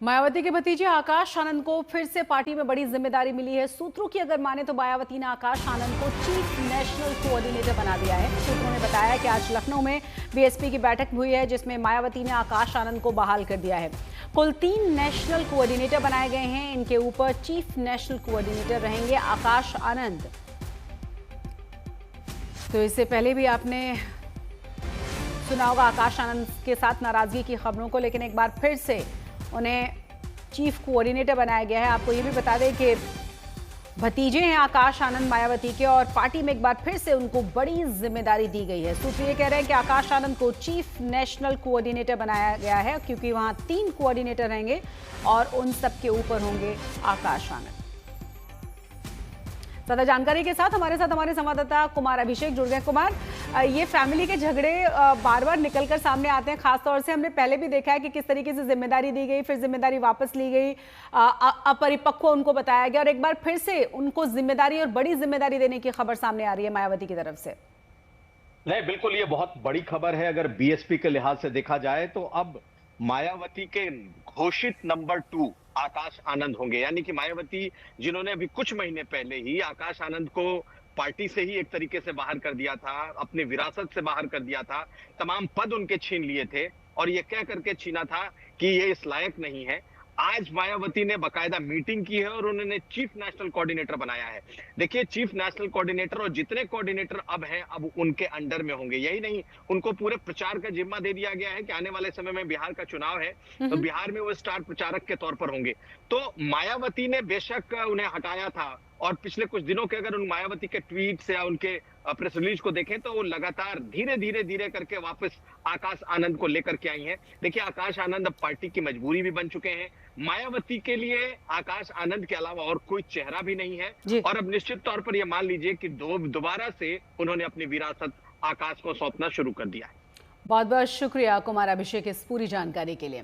मायावती के भतीजे आकाश आनंद को फिर से पार्टी में बड़ी जिम्मेदारी मिली है। सूत्रों की अगर माने तो मायावती ने आकाश आनंद को चीफ नेशनल कोऑर्डिनेटर बना दिया है। सूत्रों ने बताया कि आज लखनऊ में बीएसपी की बैठक हुई है, जिसमें मायावती ने आकाश आनंद को बहाल कर दिया है। कुल 3 नेशनल कोऑर्डिनेटर बनाए गए हैं। इनके ऊपर चीफ नेशनल कोऑर्डिनेटर रहेंगे आकाश आनंद। तो इससे पहले भी आपने सुना होगा आकाश आनंद के साथ नाराजगी की खबरों को, लेकिन एक बार फिर से उन्हें चीफ कोऑर्डिनेटर बनाया गया है। आपको ये भी बता दें कि भतीजे हैं आकाश आनंद मायावती के, और पार्टी में एक बार फिर से उनको बड़ी जिम्मेदारी दी गई है। सूत्र ये कह रहे हैं कि आकाश आनंद को चीफ नेशनल कोऑर्डिनेटर बनाया गया है, क्योंकि वहां 3 कोऑर्डिनेटर रहेंगे और उन सबके ऊपर होंगे आकाश आनंद। ज्यादा जानकारी के साथ हमारे संवाददाता कुमार अभिषेक जुड़ गए। कुमार, ये फैमिली के झगड़े बार बार निकलकर सामने आते हैं। खासतौर से हमने पहले भी देखा है कि किस तरीके से जिम्मेदारी दी गई, फिर जिम्मेदारी वापस ली गई, अपरिपक्व उनको बताया गया, और एक बार फिर से उनको जिम्मेदारी और बड़ी जिम्मेदारी देने की खबर सामने आ रही है मायावती की तरफ से। नहीं, बिल्कुल ये बहुत बड़ी खबर है। अगर बीएसपी के लिहाज से देखा जाए तो अब मायावती के घोषित नंबर 2 आकाश आनंद होंगे। यानी कि मायावती, जिन्होंने अभी कुछ महीने पहले ही आकाश आनंद को पार्टी से ही एक तरीके से बाहर कर दिया था, अपनी विरासत से बाहर कर दिया था, तमाम पद उनके छीन लिए थे और ये कह करके छीना था कि ये इस लायक नहीं है। आज मायावती ने बकायदा मीटिंग की है और उन्होंने चीफ नेशनल कोऑर्डिनेटर बनाया है। देखिए, चीफ नेशनल कोऑर्डिनेटर और जितने कोऑर्डिनेटर अब हैं, अब उनके अंडर में होंगे। यही नहीं, उनको पूरे प्रचार का जिम्मा दे दिया गया है कि आने वाले समय में बिहार का चुनाव है, तो बिहार में वो स्टार प्रचारक के तौर पर होंगे। तो मायावती ने बेशक उन्हें हटाया था, और पिछले कुछ दिनों के अगर उन मायावती के ट्वीट्स या उनके प्रेस रिलीज को देखें तो वो लगातार धीरे धीरे करके वापस आकाश आनंद को लेकर के आई हैं। देखिए, आकाश आनंद अब पार्टी की मजबूरी भी बन चुके हैं। मायावती के लिए आकाश आनंद के अलावा और कोई चेहरा भी नहीं है, और अब निश्चित तौर पर यह मान लीजिए कि दोबारा से उन्होंने अपनी विरासत आकाश को सौंपना शुरू कर दिया है। बहुत बहुत शुक्रिया कुमार अभिषेक इस पूरी जानकारी के लिए।